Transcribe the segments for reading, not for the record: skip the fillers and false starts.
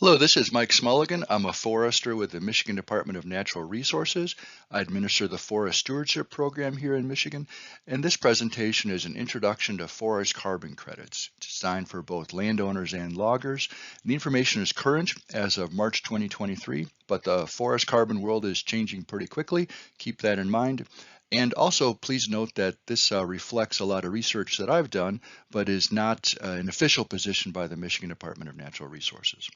Hello, this is Mike Smulligan. I'm a forester with the Michigan Department of Natural Resources. I administer the Forest Stewardship Program here in Michigan, and this presentation is an introduction to forest carbon credits. It's designed for both landowners and loggers. The information is current as of March 2023, but the forest carbon world is changing pretty quickly. Keep that in mind. And also, please note that this reflects a lot of research that I've done, but is not an official position by the Michigan Department of Natural Resources.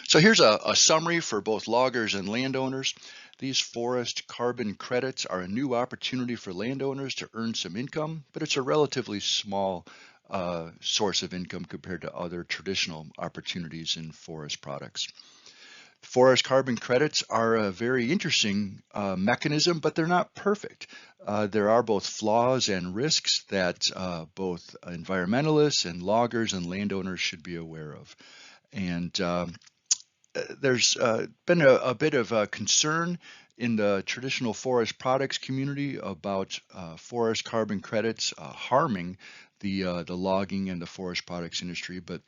So here's a summary for both loggers and landowners. These forest carbon credits are a new opportunity for landowners to earn some income, but it's a relatively small source of income compared to other traditional opportunities in forest products. Forest carbon credits are a very interesting mechanism, but they're not perfect. There are both flaws and risks that both environmentalists and loggers and landowners should be aware of. And there's been a bit of concern in the traditional forest products community about forest carbon credits harming the logging and the forest products industry, but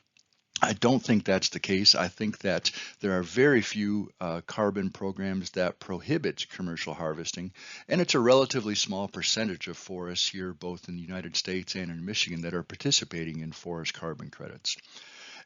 I don't think that's the case. I think that there are very few carbon programs that prohibit commercial harvesting, and it's a relatively small percentage of forests here, both in the United States and in Michigan, that are participating in forest carbon credits.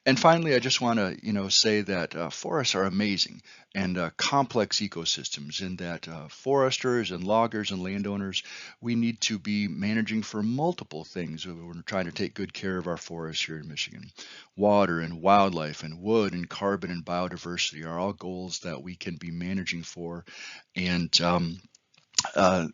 And finally, I just want to, say that forests are amazing and complex ecosystems, in that foresters and loggers and landowners, we need to be managing for multiple things when we're trying to take good care of our forests here in Michigan. Water and wildlife and wood and carbon and biodiversity are all goals that we can be managing for. And uh,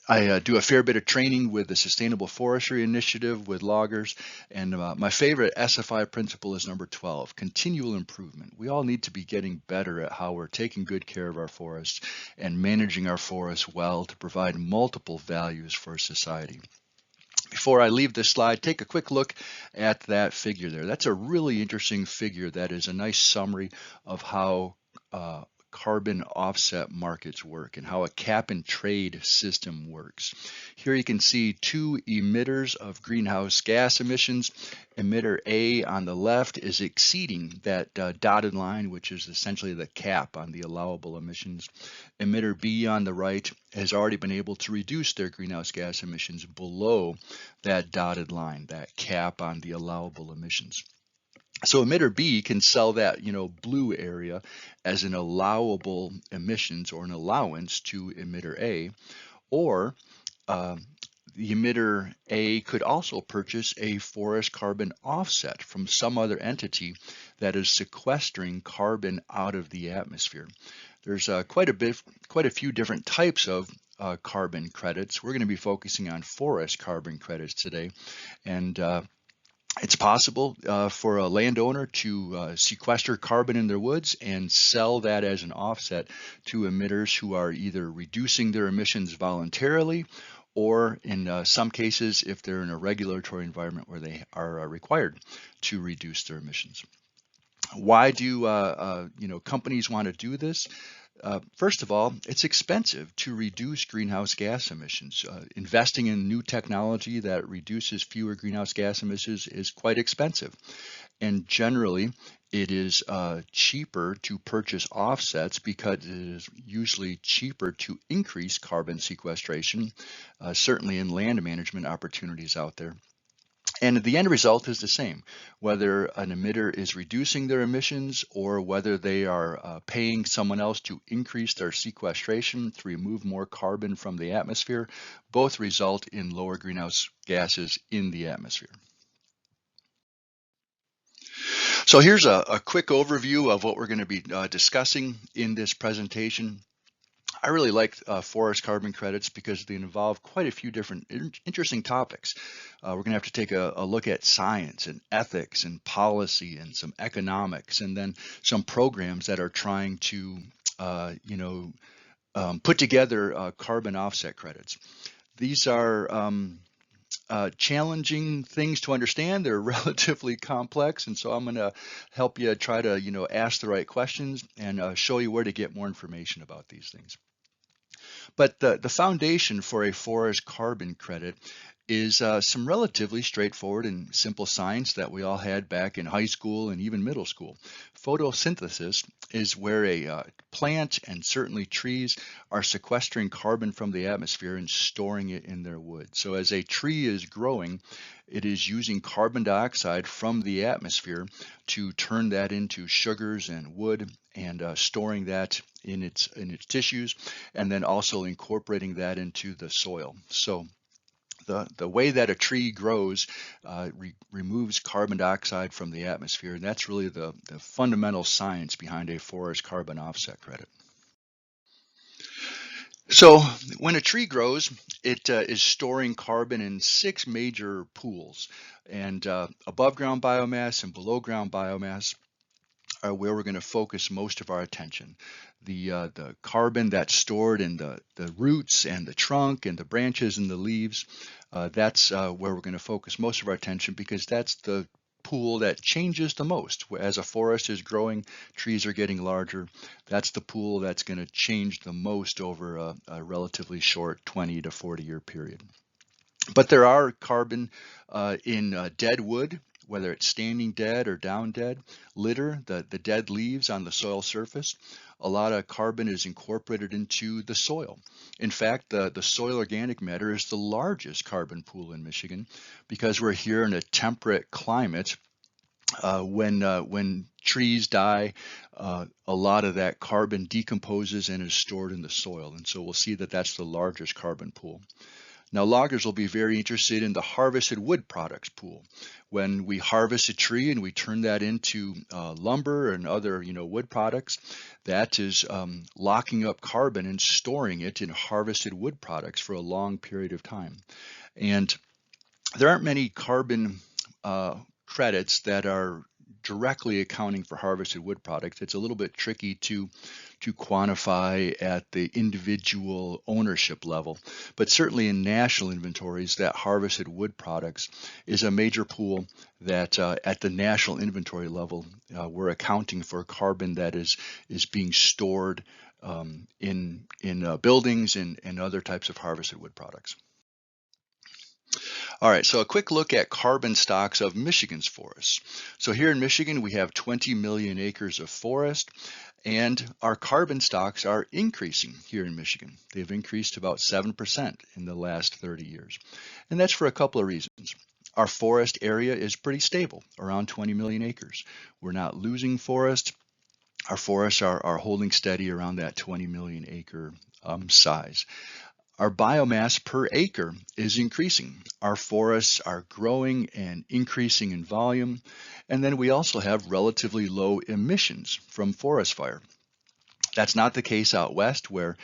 I do a fair bit of training with the Sustainable Forestry Initiative with loggers, and my favorite SFI principle is number 12, continual improvement. We all need to be getting better at how we're taking good care of our forests and managing our forests well to provide multiple values for society. Before I leave this slide, take a quick look at that figure there. That's a really interesting figure that is a nice summary of how carbon offset markets work and how a cap and trade system works. Here you can see two emitters of greenhouse gas emissions. Emitter A on the left is exceeding that dotted line, which is essentially the cap on the allowable emissions. Emitter B on the right has already been able to reduce their greenhouse gas emissions below that dotted line, that cap on the allowable emissions. So emitter B can sell that, blue area as an allowable emissions or an allowance to emitter A, or the emitter A could also purchase a forest carbon offset from some other entity that is sequestering carbon out of the atmosphere. There's quite a few different types of carbon credits. We're going to be focusing on forest carbon credits today, and it's possible for a landowner to sequester carbon in their woods and sell that as an offset to emitters who are either reducing their emissions voluntarily, or in some cases, if they're in a regulatory environment where they are required to reduce their emissions. Why do companies want to do this? First of all, it's expensive to reduce greenhouse gas emissions. Investing in new technology that reduces fewer greenhouse gas emissions is quite expensive. And generally, it is cheaper to purchase offsets because it is usually cheaper to increase carbon sequestration, certainly in land management opportunities out there. And the end result is the same, whether an emitter is reducing their emissions or whether they are paying someone else to increase their sequestration to remove more carbon from the atmosphere. Both result in lower greenhouse gases in the atmosphere. So here's a quick overview of what we're going to be discussing in this presentation. I really like forest carbon credits because they involve quite a few different interesting topics. We're going to have to take a look at science and ethics and policy and some economics, and then some programs that are trying to, put together carbon offset credits. These are challenging things to understand. They're relatively complex, and so I'm going to help you try to, ask the right questions and show you where to get more information about these things. But the foundation for a forest carbon credit is some relatively straightforward and simple science that we all had back in high school and even middle school. Photosynthesis is where a plant, and certainly trees, are sequestering carbon from the atmosphere and storing it in their wood. So as a tree is growing, it is using carbon dioxide from the atmosphere to turn that into sugars and wood, and storing that in its tissues, and then also incorporating that into the soil. So the way that a tree grows removes carbon dioxide from the atmosphere, and that's really the fundamental science behind a forest carbon offset credit. So when a tree grows, it is storing carbon in 6 major pools, and above ground biomass and below ground biomass are where we're going to focus most of our attention. The carbon that's stored in the roots and the trunk and the branches and the leaves, that's where we're going to focus most of our attention, because that's the pool that changes the most. As a forest is growing, trees are getting larger. That's the pool that's going to change the most over a relatively short 20 to 40 year period. But there are carbon in dead wood, whether it's standing dead or down dead, litter, the dead leaves on the soil surface. A lot of carbon is incorporated into the soil. In fact, the soil organic matter is the largest carbon pool in Michigan, because we're here in a temperate climate. When trees die, a lot of that carbon decomposes and is stored in the soil. And so we'll see that that's the largest carbon pool. Now, loggers will be very interested in the harvested wood products pool. When we harvest a tree and we turn that into lumber and other, wood products, that is locking up carbon and storing it in harvested wood products for a long period of time. And there aren't many carbon credits that are directly accounting for harvested wood products. It's a little bit tricky to quantify at the individual ownership level, but certainly in national inventories, that harvested wood products is a major pool that at the national inventory level, we're accounting for carbon that is being stored in buildings and other types of harvested wood products. All right, so a quick look at carbon stocks of Michigan's forests. So here in Michigan, we have 20 million acres of forest, and our carbon stocks are increasing here in Michigan. They've increased about 7% in the last 30 years. And that's for a couple of reasons. Our forest area is pretty stable, around 20 million acres. We're not losing forest. Our forests are holding steady around that 20 million acre size. Our biomass per acre is increasing. Our forests are growing and increasing in volume. And then we also have relatively low emissions from forest fire. That's not the case out west, where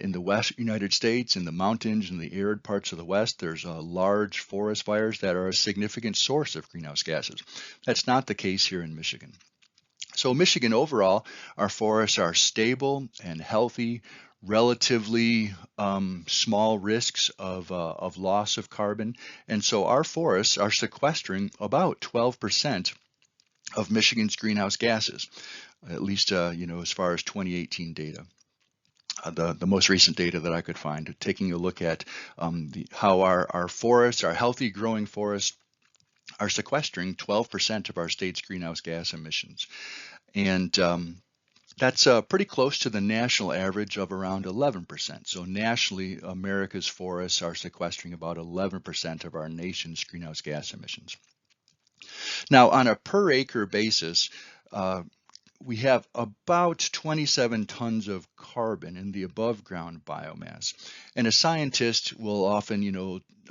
in the west United States, in the mountains and the arid parts of the west, there's large forest fires that are a significant source of greenhouse gases. That's not the case here in Michigan. So Michigan overall, our forests are stable and healthy, relatively small risks of loss of carbon. And so our forests are sequestering about 12% of Michigan's greenhouse gases, at least as far as 2018 data. The most recent data that I could find, taking a look at how our forests, our healthy growing forests, are sequestering 12% of our state's greenhouse gas emissions. And that's pretty close to the national average of around 11%. So nationally, America's forests are sequestering about 11% of our nation's greenhouse gas emissions. Now, on a per acre basis, we have about 27 tons of carbon in the above ground biomass. And a scientist will often,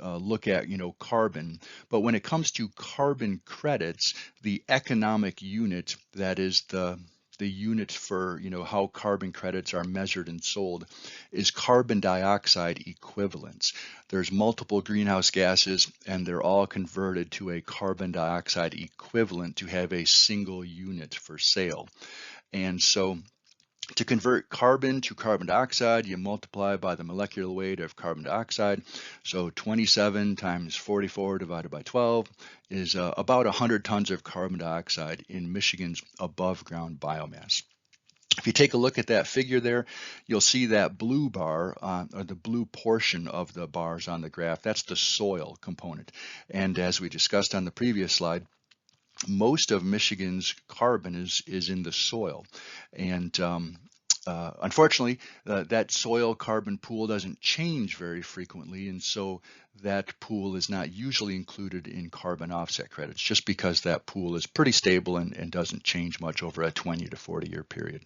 look at, carbon, but when it comes to carbon credits, the economic unit, that is the unit for, how carbon credits are measured and sold, is carbon dioxide equivalents. There's multiple greenhouse gases, and they're all converted to a carbon dioxide equivalent to have a single unit for sale. And so to convert carbon to carbon dioxide, you multiply by the molecular weight of carbon dioxide. So 27 times 44 divided by 12 is about 100 tons of carbon dioxide in Michigan's above ground biomass. If you take a look at that figure there, you'll see that blue bar, or the blue portion of the bars on the graph. That's the soil component. And as we discussed on the previous slide, most of Michigan's carbon is in the soil. And unfortunately, that soil carbon pool doesn't change very frequently, and so that pool is not usually included in carbon offset credits, just because that pool is pretty stable and doesn't change much over a 20 to 40 year period.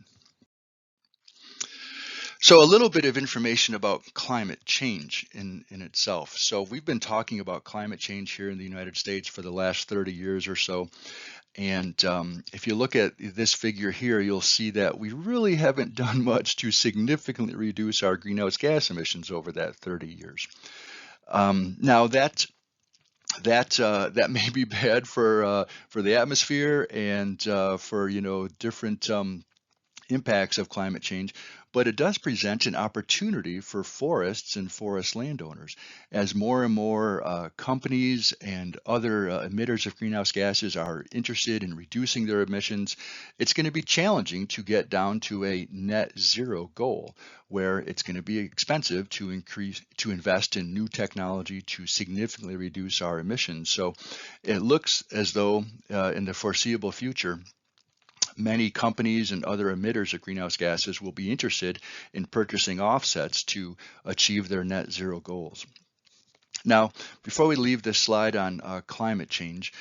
So a little bit of information about climate change in itself. So we've been talking about climate change here in the United States for the last 30 years or so. And if you look at this figure here, you'll see that we really haven't done much to significantly reduce our greenhouse gas emissions over that 30 years. Now that may be bad for the atmosphere and for different impacts of climate change, but it does present an opportunity for forests and forest landowners. As more and more companies and other emitters of greenhouse gases are interested in reducing their emissions, it's going to be challenging to get down to a net zero goal, where it's going to be expensive to invest in new technology to significantly reduce our emissions. So it looks as though in the foreseeable future, many companies and other emitters of greenhouse gases will be interested in purchasing offsets to achieve their net zero goals. Now, before we leave this slide on climate change,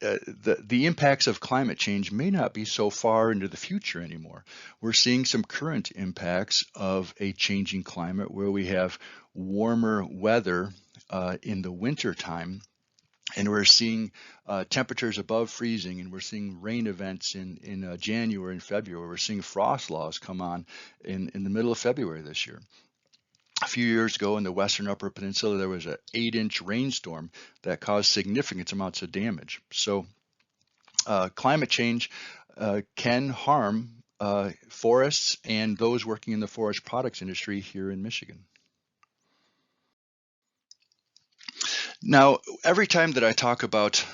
the impacts of climate change may not be so far into the future anymore. We're seeing some current impacts of a changing climate where we have warmer weather in the winter time. And we're seeing temperatures above freezing, and we're seeing rain events in January and February. We're seeing frost laws come on in the middle of February this year. A few years ago in the Western Upper Peninsula, there was an 8-inch rainstorm that caused significant amounts of damage. So climate change can harm forests and those working in the forest products industry here in Michigan. Now, every time that I talk about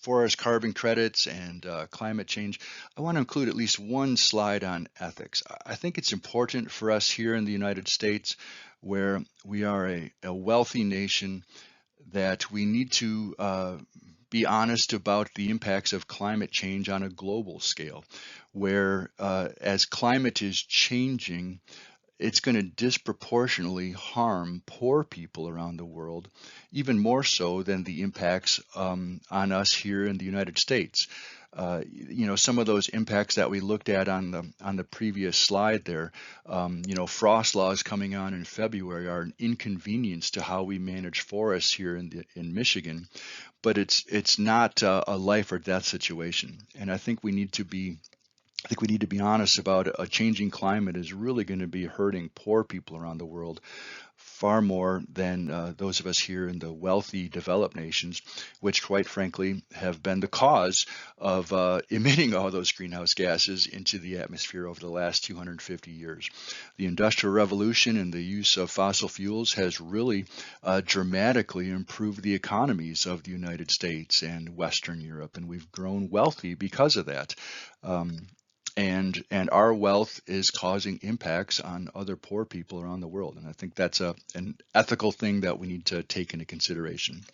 forest carbon credits and climate change, I want to include at least one slide on ethics. I think it's important for us here in the United States, where we are a wealthy nation, that we need to be honest about the impacts of climate change on a global scale, where as climate is changing, it's going to disproportionately harm poor people around the world, even more so than the impacts on us here in the United States. Some of those impacts that we looked at on the previous slide there, frost laws coming on in February are an inconvenience to how we manage forests here in Michigan, but it's not a life or death situation. And I think we need to be honest about a changing climate is really going to be hurting poor people around the world far more than those of us here in the wealthy developed nations, which quite frankly have been the cause of emitting all those greenhouse gases into the atmosphere over the last 250 years. The Industrial Revolution and the use of fossil fuels has really dramatically improved the economies of the United States and Western Europe, and we've grown wealthy because of that. And our wealth is causing impacts on other poor people around the world. And I think that's an ethical thing that we need to take into consideration.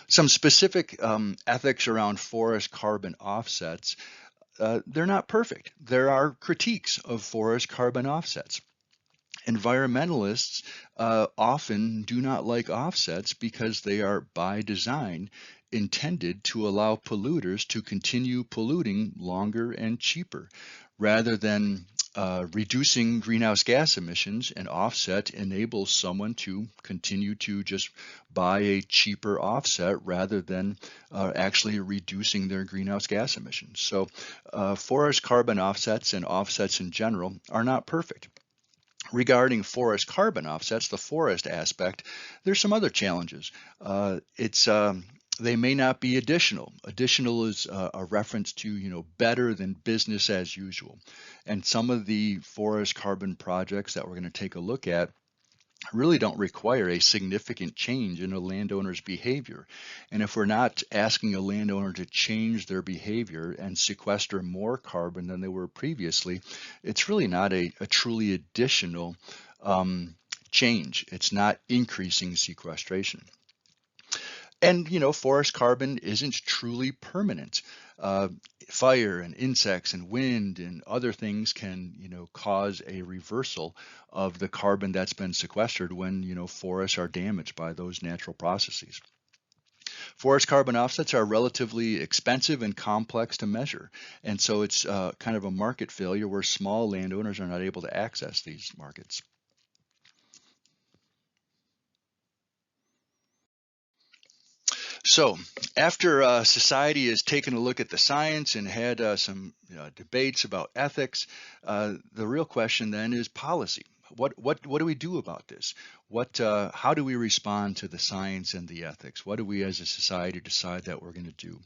Some specific ethics around forest carbon offsets, they're not perfect. There are critiques of forest carbon offsets. Environmentalists often do not like offsets because they are by design intended to allow polluters to continue polluting longer and cheaper. Rather than reducing greenhouse gas emissions, an offset enables someone to continue to just buy a cheaper offset rather than actually reducing their greenhouse gas emissions. So forest carbon offsets and offsets in general are not perfect. Regarding forest carbon offsets, the forest aspect, there's some other challenges. They may not be additional. Additional is a reference to, better than business as usual. And some of the forest carbon projects that we're going to take a look at really don't require a significant change in a landowner's behavior. And if we're not asking a landowner to change their behavior and sequester more carbon than they were previously, it's really not a truly additional change. It's not increasing sequestration. And forest carbon isn't truly permanent. Uh, Fire and insects and wind and other things can, cause a reversal of the carbon that's been sequestered when, forests are damaged by those natural processes. Forest carbon offsets are relatively expensive and complex to measure, and so it's kind of a market failure where small landowners are not able to access these markets. So, after society has taken a look at the science and had some debates about ethics, the real question then is policy. What do we do about this? How do we respond to the science and the ethics? What do we as a society decide that we're going to do?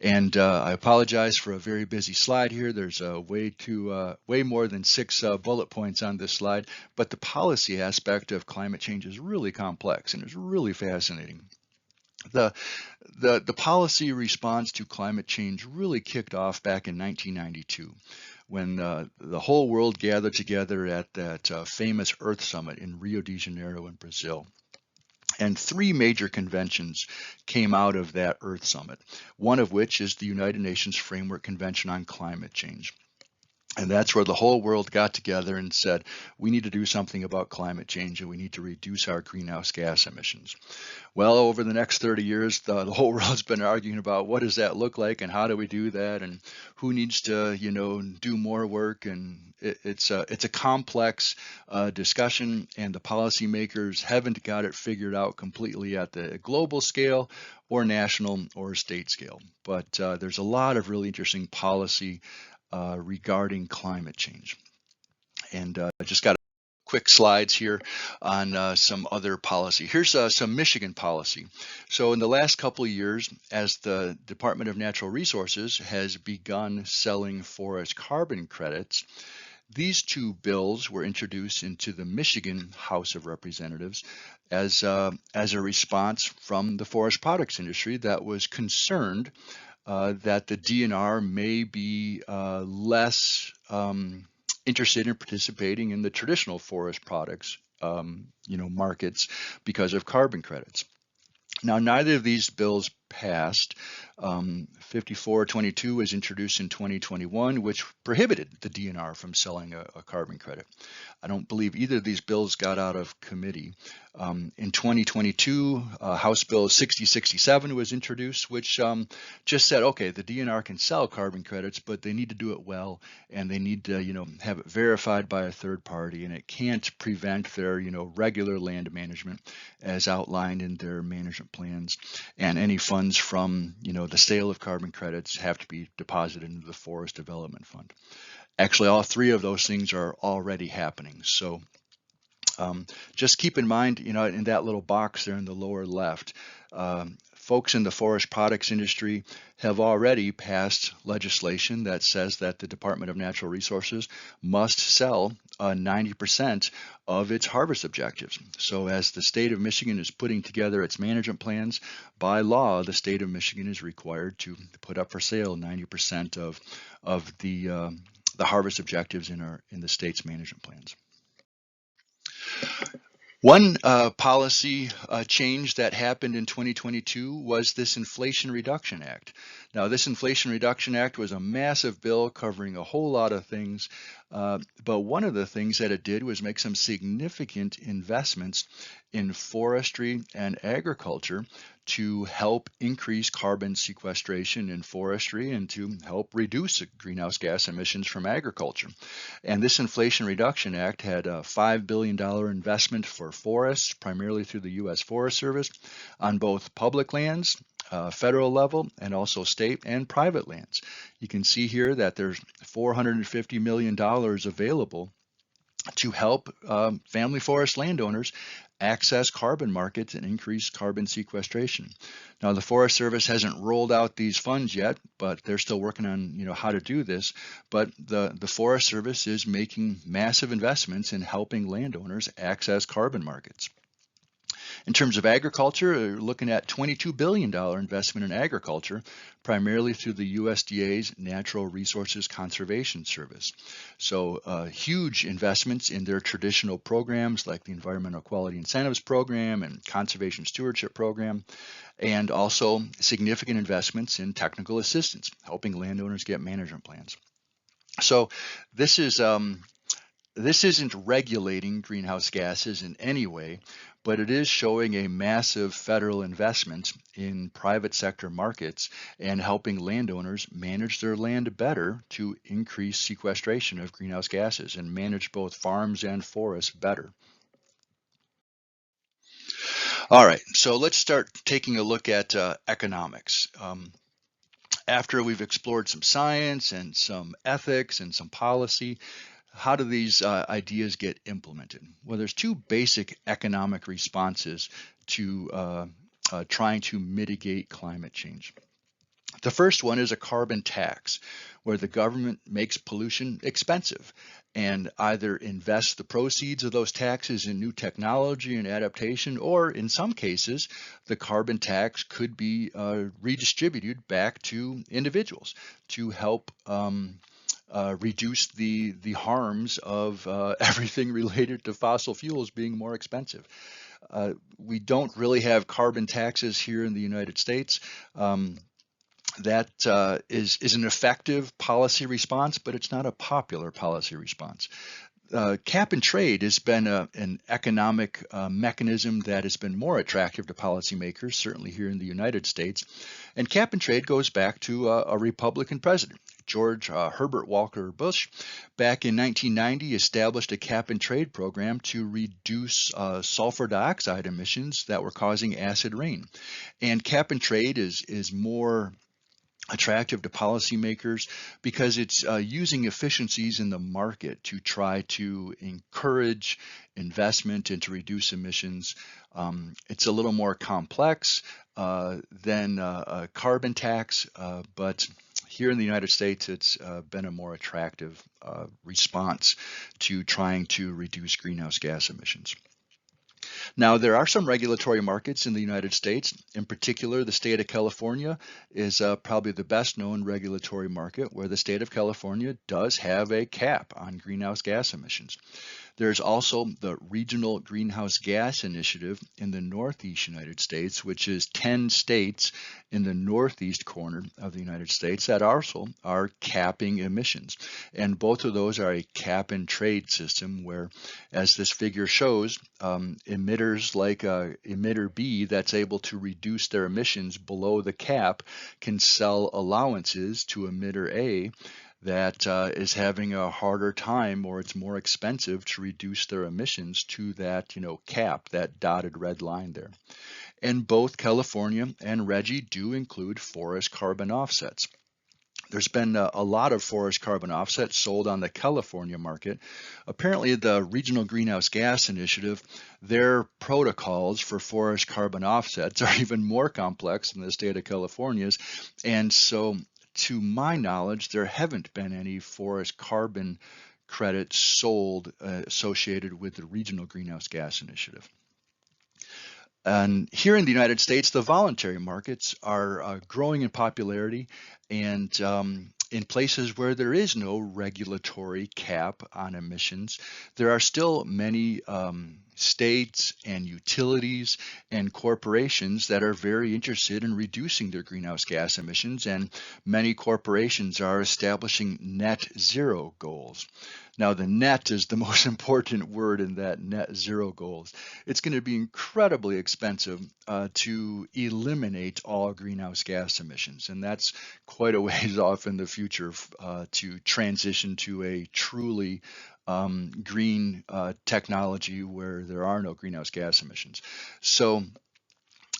And I apologize for a very busy slide here. There's way more than 6 bullet points on this slide, but the policy aspect of climate change is really complex and is really fascinating. The, the policy response to climate change really kicked off back in 1992 when the whole world gathered together at that famous Earth Summit in Rio de Janeiro in Brazil. And 3 major conventions came out of that Earth Summit, one of which is the United Nations Framework Convention on Climate Change. And that's where the whole world got together and said, we need to do something about climate change and we need to reduce our greenhouse gas emissions. Well, over the next 30 years, the whole world's been arguing about what does that look like and how do we do that and who needs to, do more work. And it's a complex discussion, and the policymakers haven't got it figured out completely at the global scale or national or state scale. But there's a lot of really interesting policy regarding climate change. And I just got quick slides here on some other policy. Here's some Michigan policy. So in the last couple of years, as the Department of Natural Resources has begun selling forest carbon credits, these 2 bills were introduced into the Michigan House of Representatives as a response from the forest products industry that was concerned that the DNR may be less interested in participating in the traditional forest products, markets because of carbon credits. Now, neither of these bills passed. 5422 was introduced in 2021, which prohibited the DNR from selling a carbon credit. I don't believe either of these bills got out of committee. In 2022, House Bill 6067 was introduced, which just said, okay, the DNR can sell carbon credits, but they need to do it well, and they need to, have it verified by a third party, and it can't prevent their, regular land management as outlined in their management plans. And any funds from, the sale of carbon credits have to be deposited into the Forest Development Fund. Actually, all 3 of those things are already happening. So just keep in mind, in that little box there in the lower left, folks in the forest products industry have already passed legislation that says that the Department of Natural Resources must sell 90% of its harvest objectives. So as the state of Michigan is putting together its management plans, by law, the state of Michigan is required to put up for sale 90% of the harvest objectives in the state's management plans. One policy change that happened in 2022 was this Inflation Reduction Act. Now, this Inflation Reduction Act was a massive bill covering a whole lot of things, but one of the things that it did was make some significant investments in forestry and agriculture to help increase carbon sequestration in forestry and to help reduce greenhouse gas emissions from agriculture. And this Inflation Reduction Act had a $5 billion investment for forests, primarily through the U.S. Forest Service, on both public lands, federal level, and also state and private lands. You can see here that there's $450 million available to help family forest landowners access carbon markets and increase carbon sequestration. Now, the Forest Service hasn't rolled out these funds yet, but they're still working on how to do this. But the Forest Service is making massive investments in helping landowners access carbon markets. In terms of agriculture, we're looking at $22 billion investment in agriculture, primarily through the USDA's Natural Resources Conservation Service. So huge investments in their traditional programs like the Environmental Quality Incentives Program and Conservation Stewardship Program, and also significant investments in technical assistance, helping landowners get management plans. So this is this isn't regulating greenhouse gases in any way, but it is showing a massive federal investment in private sector markets and helping landowners manage their land better to increase sequestration of greenhouse gases and manage both farms and forests better. All right, so let's start taking a look at economics. After we've explored some science and some ethics and some policy, how do these ideas get implemented? Well, there's two basic economic responses to trying to mitigate climate change. The first one is a carbon tax, where the government makes pollution expensive and either invests the proceeds of those taxes in new technology and adaptation, or in some cases, the carbon tax could be redistributed back to individuals to help reduce the harms of everything related to fossil fuels being more expensive. We don't really have carbon taxes here in the United States. That is an effective policy response, but it's not a popular policy response. Cap and trade has been an economic mechanism that has been more attractive to policymakers, certainly here in the United States. And cap and trade goes back to a Republican president. George Herbert Walker Bush, back in 1990, established a cap and trade program to reduce sulfur dioxide emissions that were causing acid rain. And cap and trade is more attractive to policymakers because it's using efficiencies in the market to try to encourage investment and to reduce emissions. It's a little more complex than a carbon tax, but here in the United States, it's been a more attractive response to trying to reduce greenhouse gas emissions. Now, there are some regulatory markets in the United States. In particular, the state of California is probably the best known regulatory market, where the state of California does have a cap on greenhouse gas emissions. There's also the Regional Greenhouse Gas Initiative in the Northeast United States, which is 10 states in the northeast corner of the United States that also are capping emissions. And both of those are a cap and trade system where, as this figure shows, emitters like emitter B that's able to reduce their emissions below the cap can sell allowances to emitter A that is having a harder time, or it's more expensive to reduce their emissions to that cap, that dotted red line there. And both California and RGGI do include forest carbon offsets. There's been a lot of forest carbon offsets sold on the California market. Apparently, the Regional Greenhouse Gas Initiative, their protocols for forest carbon offsets are even more complex than the state of California's. And so, to my knowledge, there haven't been any forest carbon credits sold associated with the Regional Greenhouse Gas Initiative. And here in the United States, the voluntary markets are growing in popularity, and in places where there is no regulatory cap on emissions, there are still many states and utilities and corporations that are very interested in reducing their greenhouse gas emissions, and many corporations are establishing net zero goals. Now, the net is the most important word in that net zero goals. It's going to be incredibly expensive to eliminate all greenhouse gas emissions, and that's quite a ways off in the future to transition to a truly green technology where there are no greenhouse gas emissions. So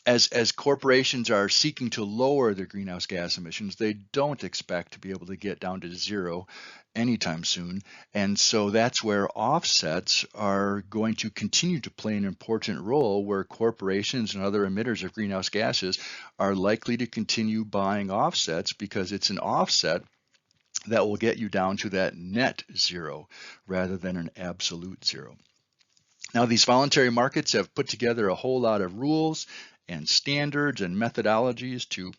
as corporations are seeking to lower their greenhouse gas emissions, they don't expect to be able to get down to zero anytime soon. And so that's where offsets are going to continue to play an important role, where corporations and other emitters of greenhouse gases are likely to continue buying offsets, because it's an offset that will get you down to that net zero rather than an absolute zero. Now, these voluntary markets have put together a whole lot of rules and standards and methodologies to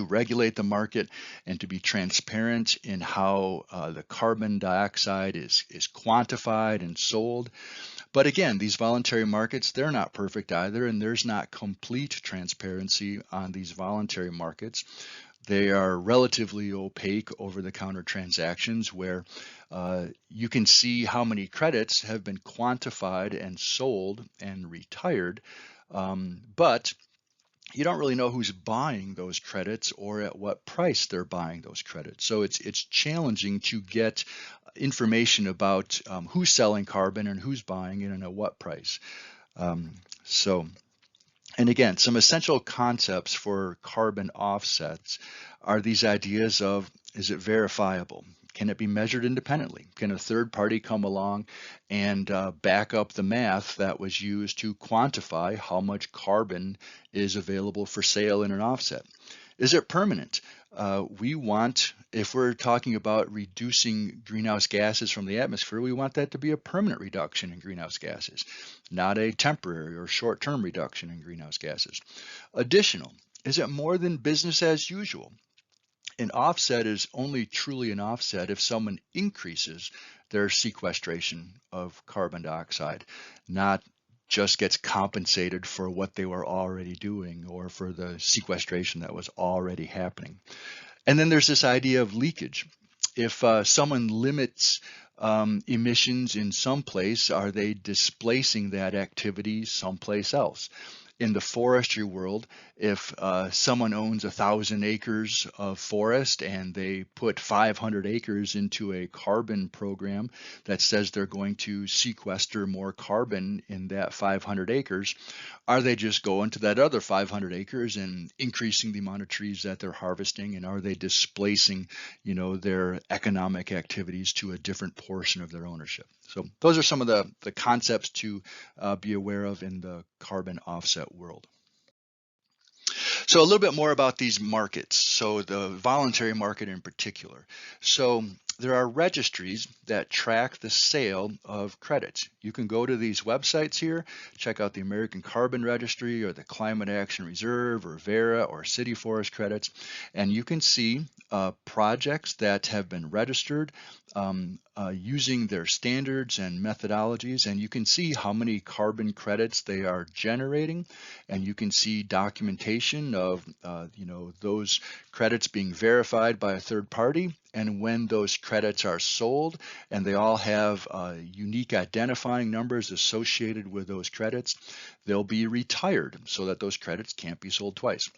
regulate the market and to be transparent in how the carbon dioxide is quantified and sold. But again, these voluntary markets, they're not perfect either, and there's not complete transparency on these voluntary markets. They are relatively opaque over-the-counter transactions, where you can see how many credits have been quantified and sold and retired, but you don't really know who's buying those credits or at what price they're buying those credits. So it's challenging to get information about who's selling carbon and who's buying it and at what price. And again, some essential concepts for carbon offsets are these ideas of, is it verifiable? Can it be measured independently? Can a third party come along and back up the math that was used to quantify how much carbon is available for sale in an offset? Is it permanent? We want, if we're talking about reducing greenhouse gases from the atmosphere, we want that to be a permanent reduction in greenhouse gases, not a temporary or short-term reduction in greenhouse gases. Additional, is it more than business as usual? An offset is only truly an offset if someone increases their sequestration of carbon dioxide, not just gets compensated for what they were already doing or for the sequestration that was already happening. And then there's this idea of leakage. If someone limits emissions in some place, are they displacing that activity someplace else? In the forestry world, if someone owns 1,000 acres of forest and they put 500 acres into a carbon program that says they're going to sequester more carbon in that 500 acres, are they just going to that other 500 acres and increasing the amount of trees that they're harvesting? And are they displacing, their economic activities to a different portion of their ownership? So those are some of the concepts to be aware of in the carbon offset world. So a little bit more about these markets. So the voluntary market in particular. So there are registries that track the sale of credits. You can go to these websites here, check out the American Carbon Registry or the Climate Action Reserve or Verra or City Forest Credits, and you can see projects that have been registered using their standards and methodologies, and you can see how many carbon credits they are generating, and you can see documentation of those credits being verified by a third party, and when those credits are sold, and they all have unique identifying numbers associated with those credits, they'll be retired so that those credits can't be sold twice.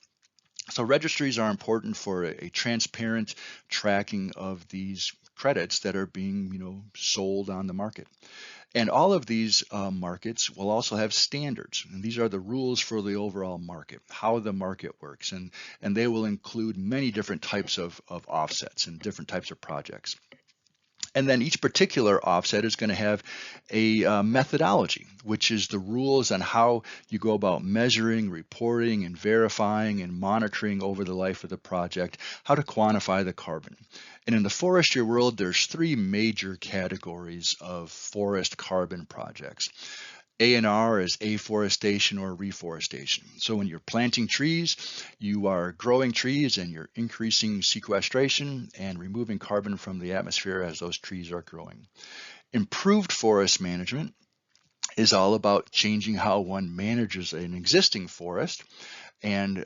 So registries are important for a transparent tracking of these credits that are being sold on the market. And all of these markets will also have standards, and these are the rules for the overall market, how the market works, and they will include many different types of offsets and different types of projects. And then each particular offset is going to have a methodology, which is the rules on how you go about measuring, reporting, and verifying and monitoring over the life of the project, how to quantify the carbon. And in the forestry world, there's three major categories of forest carbon projects. A&R is afforestation or reforestation. So when you're planting trees, you are growing trees and you're increasing sequestration and removing carbon from the atmosphere as those trees are growing. Improved forest management is all about changing how one manages an existing forest, and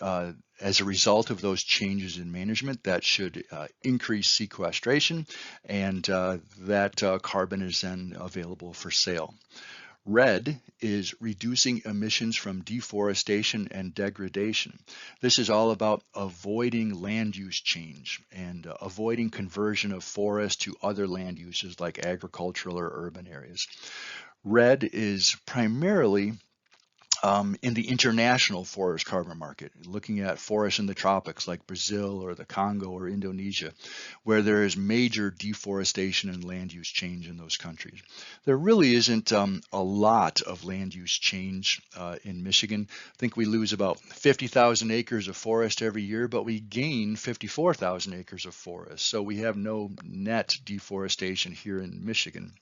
as a result of those changes in management, that should increase sequestration, and that carbon is then available for sale. Red is reducing emissions from deforestation and degradation. This is all about avoiding land use change and avoiding conversion of forest to other land uses like agricultural or urban areas. Red is primarily in the international forest carbon market, looking at forests in the tropics like Brazil or the Congo or Indonesia, where there is major deforestation and land use change in those countries. There really isn't a lot of land use change in Michigan. I think we lose about 50,000 acres of forest every year, but we gain 54,000 acres of forest. So we have no net deforestation here in Michigan.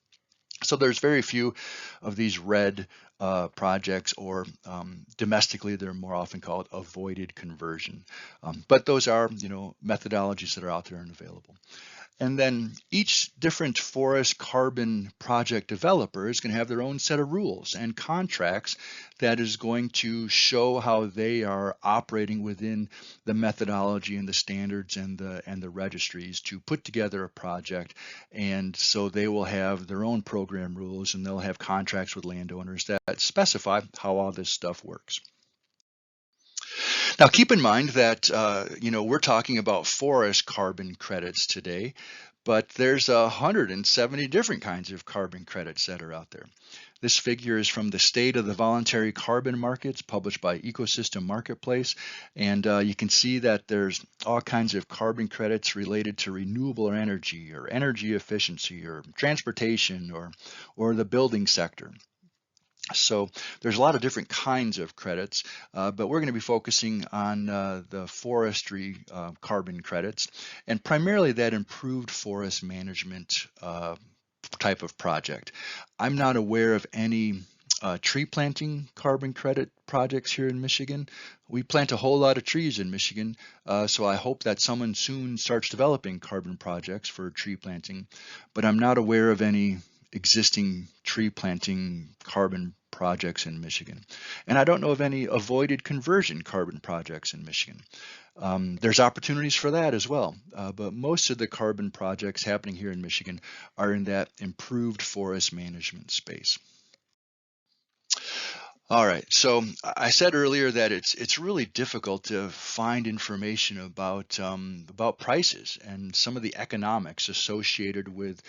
So there's very few of these red projects, or domestically, they're more often called avoided conversion. But those are, methodologies that are out there and available. And then each different forest carbon project developer is going to have their own set of rules and contracts that is going to show how they are operating within the methodology and the standards and the registries to put together a project. And so they will have their own program rules, and they'll have contracts with landowners that specify how all this stuff works. Now, keep in mind that we're talking about forest carbon credits today, but there's 170 different kinds of carbon credits that are out there. This figure is from the State of the Voluntary Carbon Markets, published by Ecosystem Marketplace, and you can see that there's all kinds of carbon credits related to renewable energy or energy efficiency or transportation or the building sector. So there's a lot of different kinds of credits, but we're going to be focusing on the forestry carbon credits, and primarily that improved forest management type of project. I'm not aware of any tree planting carbon credit projects here in Michigan. We plant a whole lot of trees in Michigan, so I hope that someone soon starts developing carbon projects for tree planting, but I'm not aware of any existing tree planting carbon projects in Michigan. And I don't know of any avoided conversion carbon projects in Michigan. There's opportunities for that as well, but most of the carbon projects happening here in Michigan are in that improved forest management space. All right, so I said earlier that it's really difficult to find information about prices and some of the economics associated with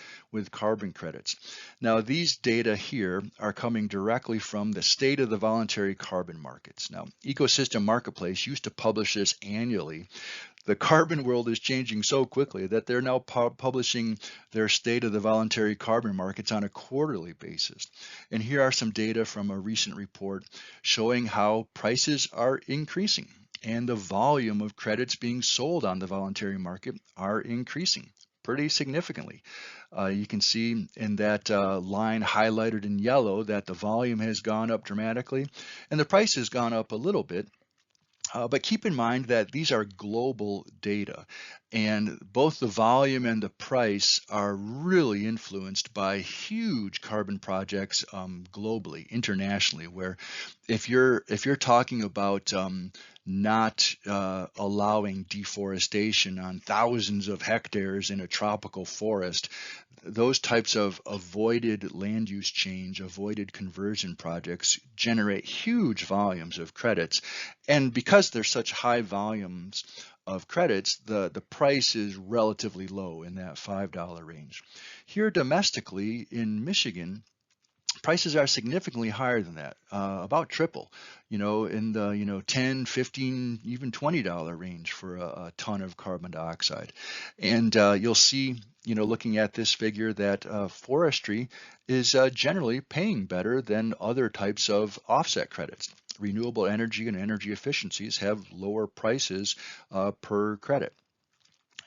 carbon credits. Now, these data here are coming directly from the State of the Voluntary Carbon Markets. Now, Ecosystem Marketplace used to publish this annually. The carbon world is changing so quickly that they're now publishing their State of the Voluntary Carbon Markets on a quarterly basis. And here are some data from a recent report showing how prices are increasing and the volume of credits being sold on the voluntary market are increasing pretty significantly. You can see in that line highlighted in yellow that the volume has gone up dramatically and the price has gone up a little bit. But keep in mind that these are global data, and both the volume and the price are really influenced by huge carbon projects globally, internationally, where if you're talking about not allowing deforestation on thousands of hectares in a tropical forest, those types of avoided land use change, avoided conversion projects generate huge volumes of credits. And because there's such high volumes of credits, the price is relatively low in that $5 range. Here domestically in Michigan, prices are significantly higher than that, about triple, in the, 10, 15, even $20 range for a ton of carbon dioxide. And you'll see, looking at this figure that forestry is generally paying better than other types of offset credits. Renewable energy and energy efficiencies have lower prices per credit.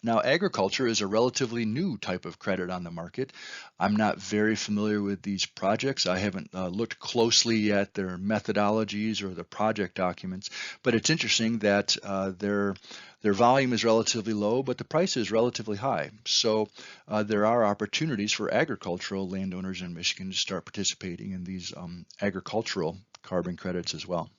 Now, agriculture is a relatively new type of credit on the market. I'm not very familiar with these projects. I haven't looked closely at their methodologies or the project documents, but it's interesting that their volume is relatively low, but the price is relatively high. So there are opportunities for agricultural landowners in Michigan to start participating in these agricultural carbon credits as well.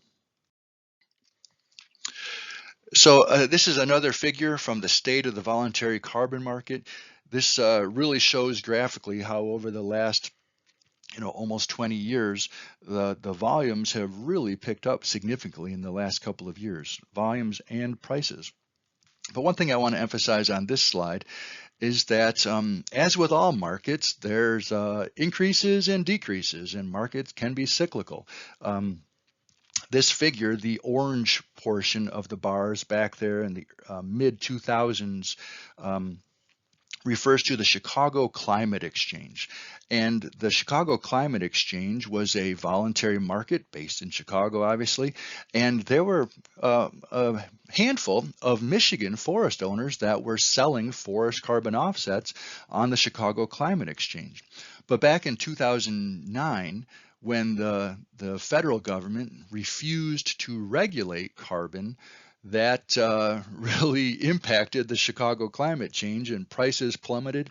So this is another figure from the State of the Voluntary Carbon Market. This really shows graphically how over the last almost 20 years, the volumes have really picked up significantly in the last couple of years, volumes and prices. But one thing I want to emphasize on this slide is that as with all markets, there's increases and decreases, and markets can be cyclical. This figure, the orange portion of the bars back there in the mid 2000s, refers to the Chicago Climate Exchange. And the Chicago Climate Exchange was a voluntary market based in Chicago, obviously. And there were a handful of Michigan forest owners that were selling forest carbon offsets on the Chicago Climate Exchange. But back in 2009, when the federal government refused to regulate carbon, that really impacted the Chicago climate change, and prices plummeted,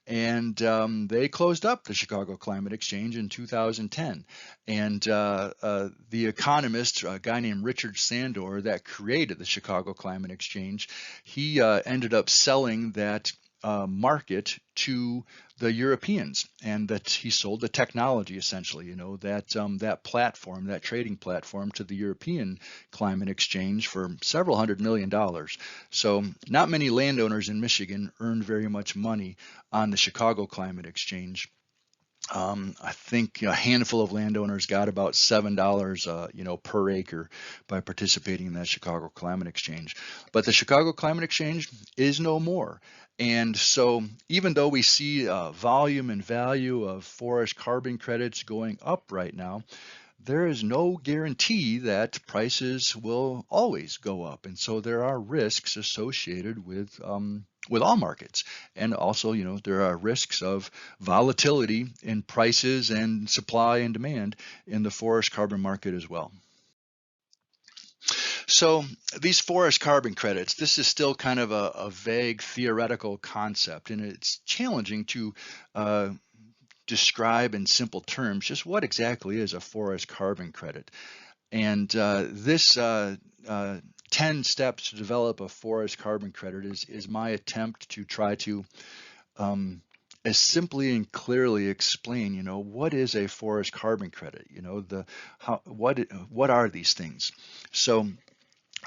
and they closed up the Chicago Climate Exchange in 2010. And the economist, a guy named Richard Sandor, that created the Chicago Climate Exchange, he ended up selling that market to the Europeans, and that he sold the technology, essentially, that platform, that trading platform, to the European Climate Exchange for several $100 million. So not many landowners in Michigan earned very much money on the Chicago Climate Exchange. I think a handful of landowners got about $7, per acre by participating in that Chicago Climate Exchange. But the Chicago Climate Exchange is no more. And so even though we see volume and value of forest carbon credits going up right now, there is no guarantee that prices will always go up. And so there are risks associated with all markets. And also, there are risks of volatility in prices and supply and demand in the forest carbon market as well. So these forest carbon credits, this is still kind of a vague theoretical concept, and it's challenging to describe in simple terms just what exactly is a forest carbon credit. And this 10 steps to develop a forest carbon credit is my attempt to try to as simply and clearly explain, what is a forest carbon credit? What are these things? So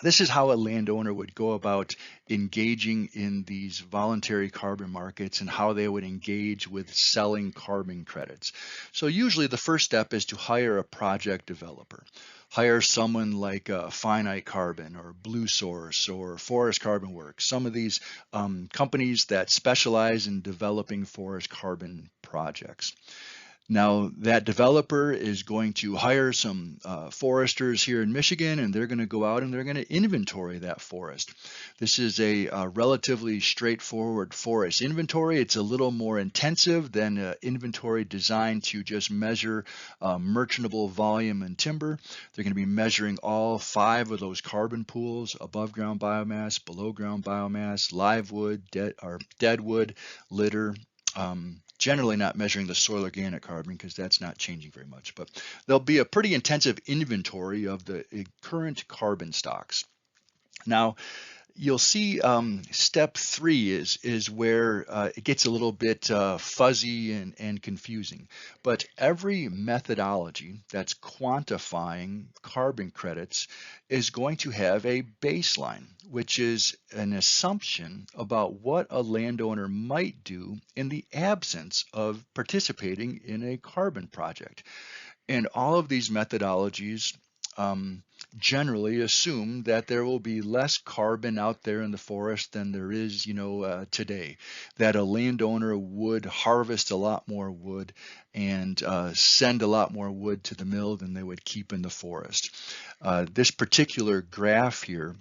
this is how a landowner would go about engaging in these voluntary carbon markets, and how they would engage with selling carbon credits. So usually the first step is to hire a project developer. Hire someone like Finite Carbon or Blue Source or Forest Carbon Works, some of these companies that specialize in developing forest carbon projects. Now, that developer is going to hire some foresters here in Michigan, and they're going to go out and they're going to inventory that forest. This is a relatively straightforward forest inventory. It's a little more intensive than an inventory designed to just measure merchantable volume and timber. They're going to be measuring all 5 of those carbon pools: above ground biomass, below ground biomass, live wood, dead wood, litter. Generally not measuring the soil organic carbon, because that's not changing very much, but there'll be a pretty intensive inventory of the current carbon stocks. Now, you'll see step 3 is where it gets a little bit fuzzy and confusing. But every methodology that's quantifying carbon credits is going to have a baseline, which is an assumption about what a landowner might do in the absence of participating in a carbon project. And all of these methodologies generally assume that there will be less carbon out there in the forest than there is, today. That a landowner would harvest a lot more wood and send a lot more wood to the mill than they would keep in the forest. This particular graph here,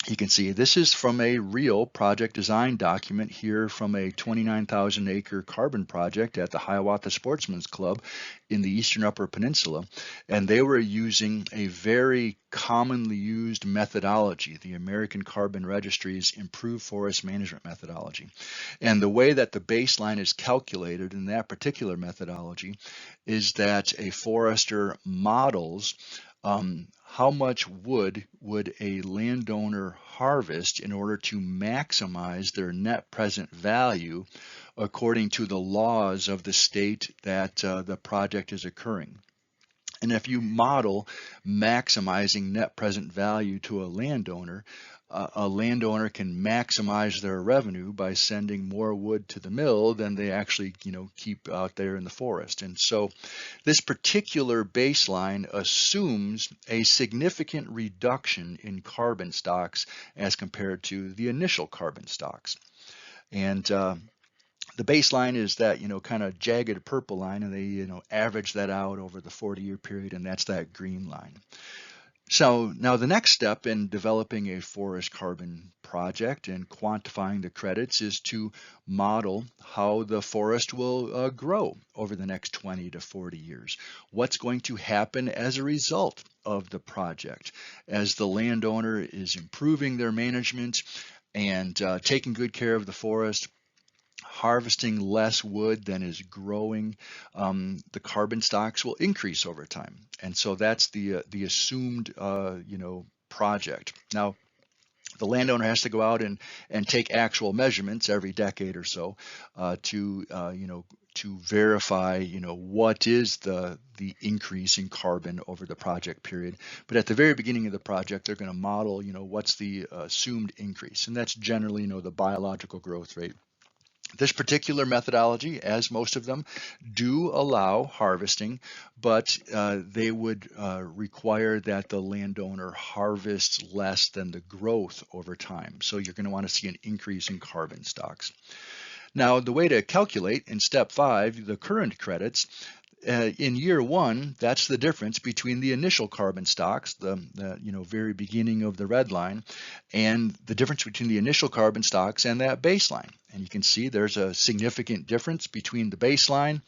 you can see this is from a real project design document here from a 29,000 acre carbon project at the Hiawatha Sportsman's Club in the Eastern Upper Peninsula. And they were using a very commonly used methodology, the American Carbon Registry's Improved Forest Management Methodology. And the way that the baseline is calculated in that particular methodology is that a forester models how much wood would a landowner harvest in order to maximize their net present value according to the laws of the state that the project is occurring. And if you model maximizing net present value to a landowner, a landowner can maximize their revenue by sending more wood to the mill than they actually, keep out there in the forest. And so this particular baseline assumes a significant reduction in carbon stocks as compared to the initial carbon stocks. And the baseline is that, kind of jagged purple line, and they, average that out over the 40-year period, and that's that green line. So now the next step in developing a forest carbon project and quantifying the credits is to model how the forest will grow over the next 20 to 40 years. What's going to happen as a result of the project as the landowner is improving their management and taking good care of the forest, harvesting less wood than is growing, the carbon stocks will increase over time. And so that's the assumed project. Now, the landowner has to go out and take actual measurements every decade or so to verify what is the increase in carbon over the project period. But at the very beginning of the project, they're going to model what's the assumed increase, and that's generally the biological growth rate. This particular methodology, as most of them, do allow harvesting, but they would require that the landowner harvests less than the growth over time. So you're going to want to see an increase in carbon stocks. Now, the way to calculate in step 5 the current credits, in year 1, that's the difference between the initial carbon stocks, the very beginning of the red line, and the difference between the initial carbon stocks and that baseline. And you can see there's a significant difference between the baseline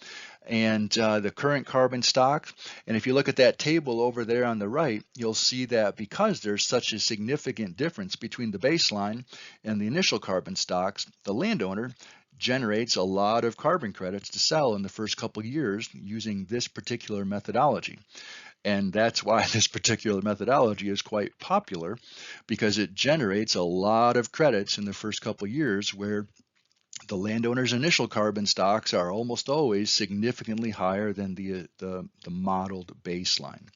and the current carbon stock. And if you look at that table over there on the right, you'll see that because there's such a significant difference between the baseline and the initial carbon stocks, the landowner generates a lot of carbon credits to sell in the first couple of years using this particular methodology. And that's why this particular methodology is quite popular, because it generates a lot of credits in the first couple of years, where the landowner's initial carbon stocks are almost always significantly higher than the modeled baseline.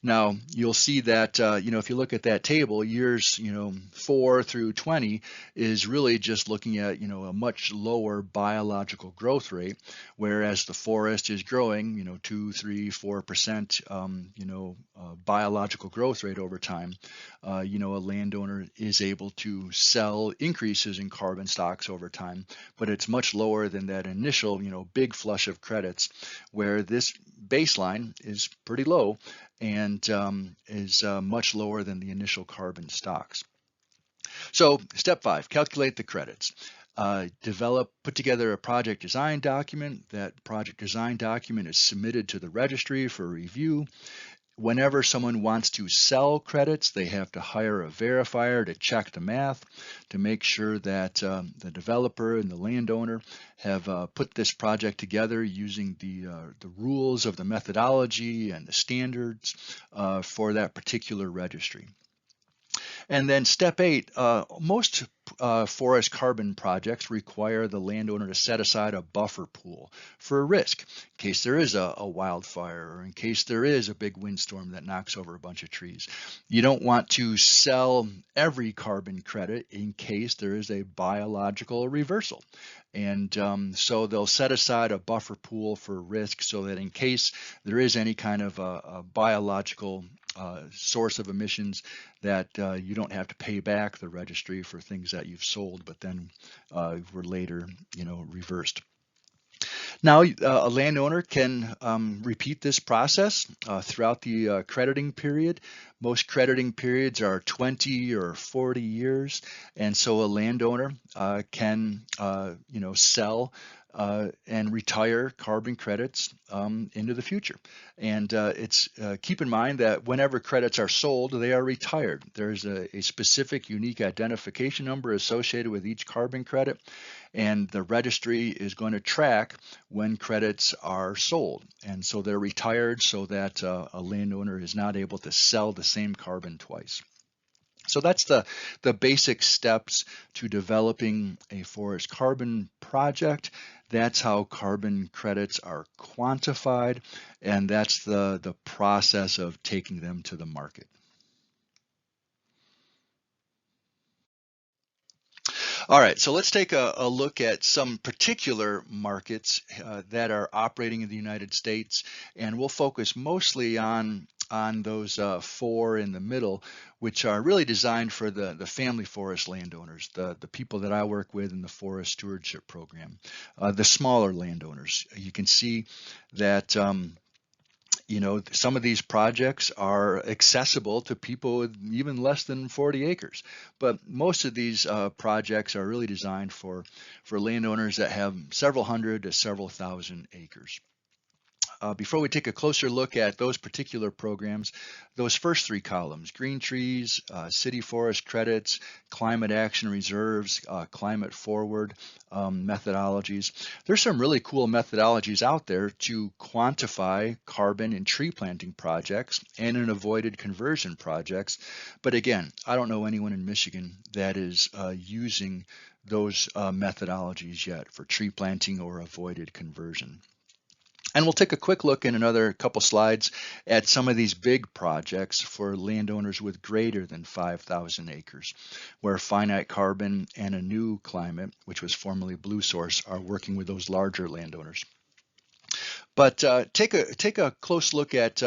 Now, you'll see that, if you look at that table, years, 4 through 20 is really just looking at, a much lower biological growth rate, whereas the forest is growing, 2, 3, 4%, biological growth rate over time. A landowner is able to sell increases in carbon stocks over time, but it's much lower than that initial, big flush of credits, where this baseline is pretty low and is much lower than the initial carbon stocks. So step 5, calculate the credits. Put together a project design document. That project design document is submitted to the registry for review. Whenever someone wants to sell credits, they have to hire a verifier to check the math, to make sure that the developer and the landowner have put this project together using the rules of the methodology and the standards for that particular registry. And then step 8, most forest carbon projects require the landowner to set aside a buffer pool for a risk, in case there is a wildfire or in case there is a big windstorm that knocks over a bunch of trees. You don't want to sell every carbon credit in case there is a biological reversal. And so they'll set aside a buffer pool for risk, so that in case there is any kind of a biological source of emissions, that you don't have to pay back the registry for things that you've sold but then were later reversed. Now, a landowner can repeat this process throughout the crediting period. Most crediting periods are 20 or 40 years, and so a landowner can sell and retire carbon credits into the future. And it's keep in mind that whenever credits are sold, they are retired. There's a specific unique identification number associated with each carbon credit, and the registry is going to track when credits are sold. And so they're retired so that a landowner is not able to sell the same carbon twice. So that's the basic steps to developing a forest carbon project. That's how carbon credits are quantified, and that's the process of taking them to the market. All right, so let's take a look at some particular markets that are operating in the United States, and we'll focus mostly on those four in the middle, which are really designed for the family forest landowners, the people that I work with in the Forest Stewardship Program, the smaller landowners. You can see that some of these projects are accessible to people with even less than 40 acres. But most of these projects are really designed for landowners that have several hundred to several thousand acres. Before we take a closer look at those particular programs, those first three columns, green trees, city forest credits, climate action reserves, climate forward methodologies. There's some really cool methodologies out there to quantify carbon in tree planting projects and in avoided conversion projects. But again, I don't know anyone in Michigan that is using those methodologies yet for tree planting or avoided conversion. And we'll take a quick look in another couple slides at some of these big projects for landowners with greater than 5,000 acres, where Finite Carbon and A New Climate, which was formerly Blue Source, are working with those larger landowners. But take a close look at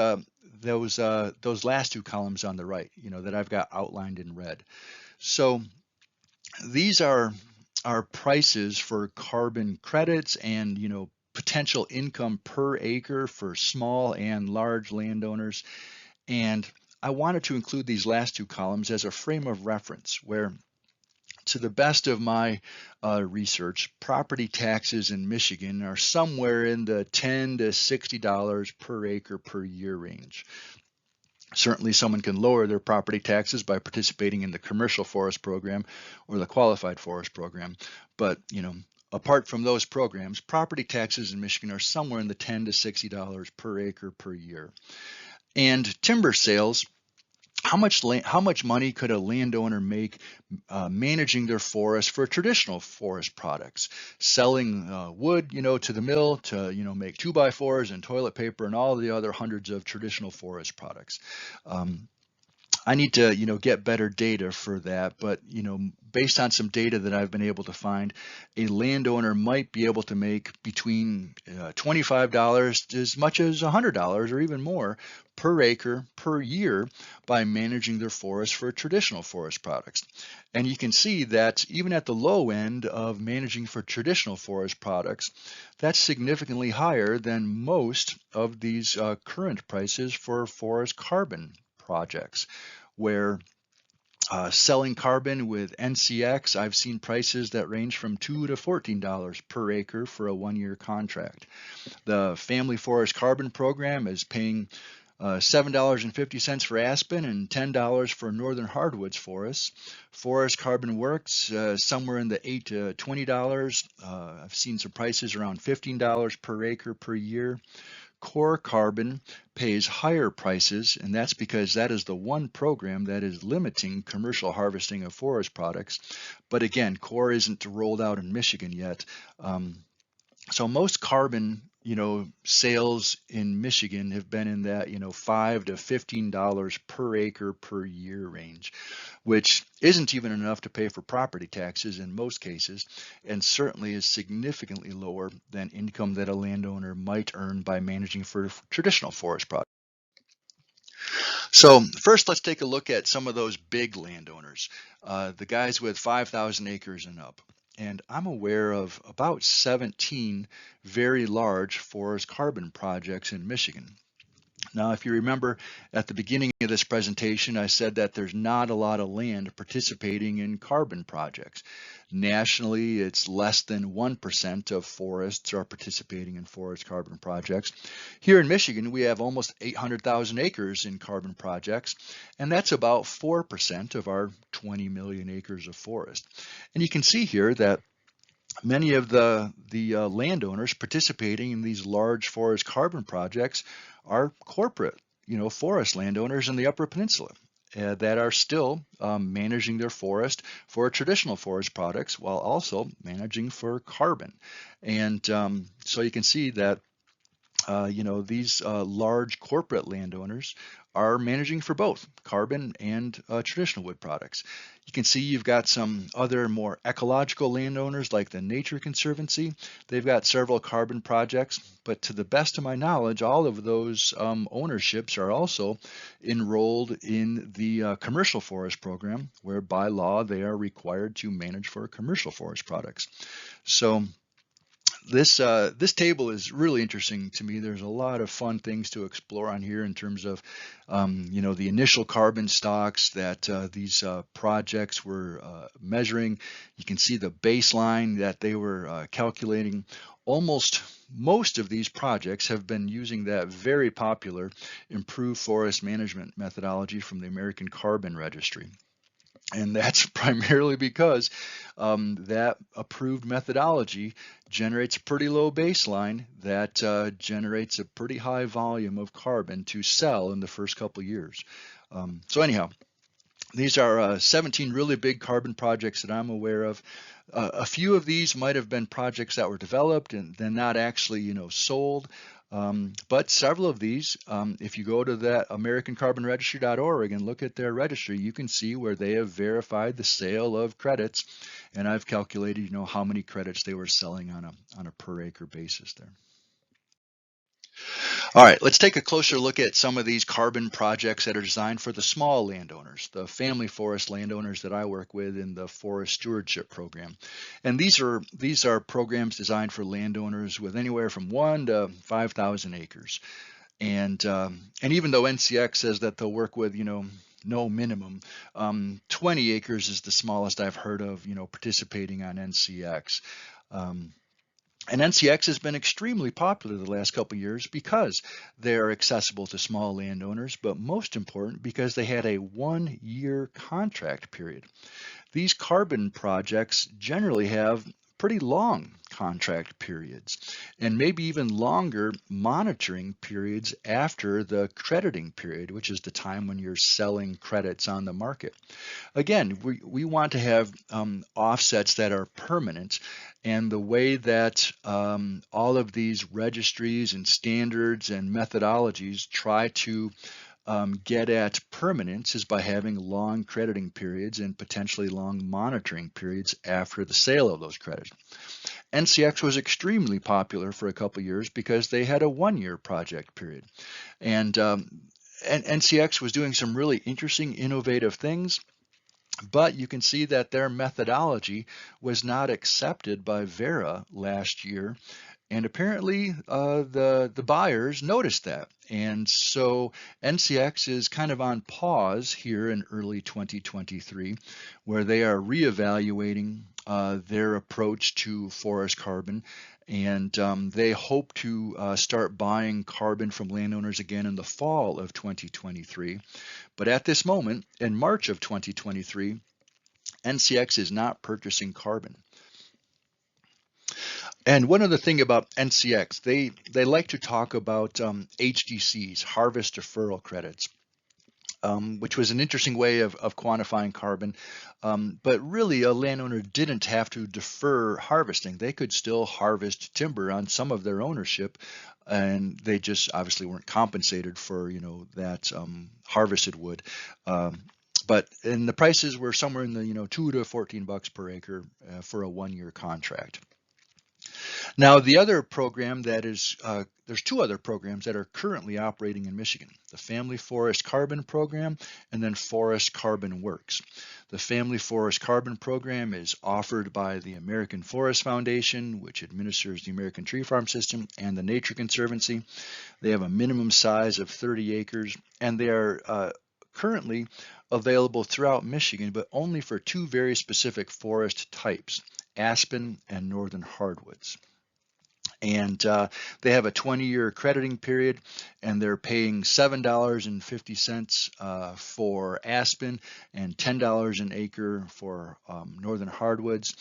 those last two columns on the right, that I've got outlined in red. So these are prices for carbon credits and potential income per acre for small and large landowners. And I wanted to include these last two columns as a frame of reference where, to the best of my research, property taxes in Michigan are somewhere in the $10 to $60 per acre per year range. Certainly someone can lower their property taxes by participating in the commercial forest program or the qualified forest program. But, apart from those programs, property taxes in Michigan are somewhere in the $10 to $60 per acre per year. And timber sales, how much money could a landowner make managing their forest for traditional forest products, selling wood, to the mill to, make 2x4s and toilet paper and all the other hundreds of traditional forest products. I need to, get better data for that, but, based on some data that I've been able to find, a landowner might be able to make between $25 to as much as $100 or even more per acre per year by managing their forest for traditional forest products. And you can see that even at the low end of managing for traditional forest products, that's significantly higher than most of these current prices for forest carbon projects, where selling carbon with NCX, I've seen prices that range from $2 to $14 per acre for a one-year contract. The Family Forest Carbon Program is paying $7.50 for aspen and $10 for northern hardwoods forests. Forest Carbon Works, somewhere in the $8 to $20. I've seen some prices around $15 per acre per year. Core Carbon pays higher prices, and that's because that is the one program that is limiting commercial harvesting of forest products. But again, Core isn't rolled out in Michigan yet. So most carbon, sales in Michigan have been in that, $5 to $15 per acre per year range, which isn't even enough to pay for property taxes in most cases, and certainly is significantly lower than income that a landowner might earn by managing for traditional forest products. So first, let's take a look at some of those big landowners, the guys with 5,000 acres and up. And I'm aware of about 17 very large forest carbon projects in Michigan. Now, if you remember at the beginning of this presentation, I said that there's not a lot of land participating in carbon projects. Nationally, it's less than 1% of forests are participating in forest carbon projects. Here in Michigan, we have almost 800,000 acres in carbon projects, and that's about 4% of our 20 million acres of forest. And you can see here that many of the landowners participating in these large forest carbon projects are corporate, forest landowners in the Upper Peninsula that are still managing their forest for traditional forest products while also managing for carbon. And so you can see that these large corporate landowners are managing for both carbon and traditional wood products. You can see you've got some other more ecological landowners like the Nature Conservancy. They've got several carbon projects, but to the best of my knowledge, all of those ownerships are also enrolled in the commercial forest program, where by law they are required to manage for commercial forest products. So this table is really interesting to me. There's a lot of fun things to explore on here in terms of the initial carbon stocks that these projects were measuring. You can see the baseline that they were calculating. Most of these projects have been using that very popular improved forest management methodology from the American Carbon Registry. And that's primarily because that approved methodology generates a pretty low baseline that generates a pretty high volume of carbon to sell in the first couple of years. So anyhow, these are 17 really big carbon projects that I'm aware of. A few of these might have been projects that were developed and then not actually, sold. But several of these, if you go to that AmericanCarbonRegistry.org and look at their registry, you can see where they have verified the sale of credits, and I've calculated, how many credits they were selling on a per acre basis there. All right, let's take a closer look at some of these carbon projects that are designed for the small landowners, the family forest landowners that I work with in the Forest Stewardship Program. And these are programs designed for landowners with anywhere from 1 to 5,000 acres. And even though NCX says that they'll work with, no minimum, 20 acres is the smallest I've heard of, participating on NCX. And NCX has been extremely popular the last couple of years because they're accessible to small landowners, but most important because they had a 1-year contract period. These carbon projects generally have pretty long contract periods and maybe even longer monitoring periods after the crediting period, which is the time when you're selling credits on the market. Again, we want to have offsets that are permanent, and the way that all of these registries and standards and methodologies try to get at permanence is by having long crediting periods and potentially long monitoring periods after the sale of those credits. NCX was extremely popular for a couple of years because they had a 1-year project period. And NCX was doing some really interesting, innovative things. But you can see that their methodology was not accepted by Verra last year. And apparently the buyers noticed that. And so NCX is kind of on pause here in early 2023, where they are reevaluating their approach to forest carbon. And they hope to start buying carbon from landowners again in the fall of 2023. But at this moment, in March of 2023, NCX is not purchasing carbon. And one other thing about NCX, they like to talk about HDCs, harvest deferral credits, which was an interesting way of quantifying carbon. But really, a landowner didn't have to defer harvesting. They could still harvest timber on some of their ownership, and they just obviously weren't compensated for that harvested wood. And the prices were somewhere in the $2 to $14 per acre for a 1-year contract. Now, the other program that is, there's 2 other programs that are currently operating in Michigan, the Family Forest Carbon Program and then Forest Carbon Works. The Family Forest Carbon Program is offered by the American Forest Foundation, which administers the American Tree Farm System, and the Nature Conservancy. They have a minimum size of 30 acres, and they are currently available throughout Michigan, but only for 2 very specific forest types, aspen and northern hardwoods. And they have a 20-year crediting period, and they're paying $7.50 for aspen and $10 an acre for northern hardwoods.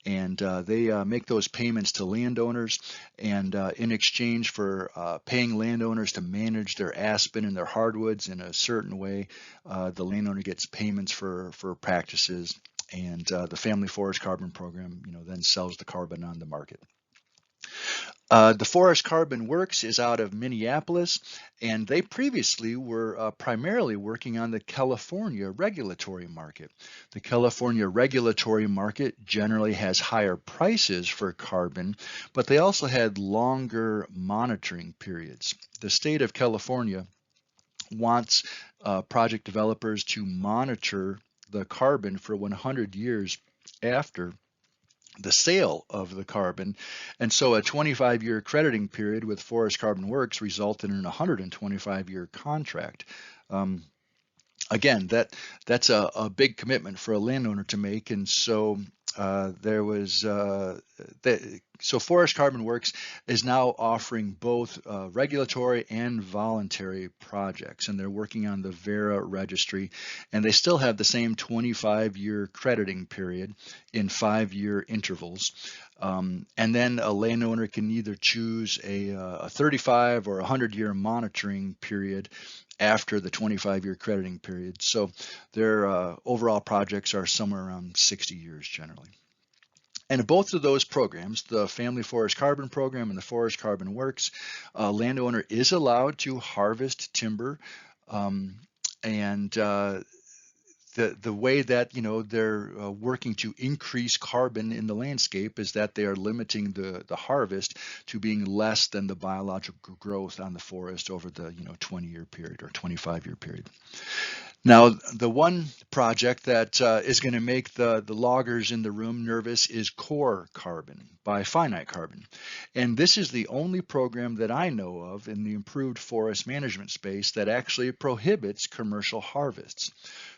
And they make those payments to landowners, and in exchange for paying landowners to manage their aspen and their hardwoods in a certain way, the landowner gets payments for practices, and the Family Forest Carbon Program then sells the carbon on the market. The Forest Carbon Works is out of Minneapolis, and they previously were primarily working on the California regulatory market. The California regulatory market generally has higher prices for carbon, but they also had longer monitoring periods. The state of California wants project developers to monitor the carbon for 100 years after the sale of the carbon. And so a 25-year crediting period with Forest Carbon Works resulted in a 125-year contract. Again, that's a big commitment for a landowner to make, and so so Forest Carbon Works is now offering both regulatory and voluntary projects, and they're working on the Verra registry, and they still have the same 25-year crediting period in 5-year intervals. And then a landowner can either choose a 35 or 100-year monitoring period after the 25-year crediting period. So their overall projects are somewhere around 60 years generally. And both of those programs, the Family Forest Carbon Program and the Forest Carbon Works, landowner is allowed to harvest timber, and the way that they're working to increase carbon in the landscape is that they are limiting the harvest to being less than the biological growth on the forest over the 20-year period or 25-year period. Now, the one project that is going to make the loggers in the room nervous is Core Carbon by Finite Carbon. And this is the only program that I know of in the improved forest management space that actually prohibits commercial harvests.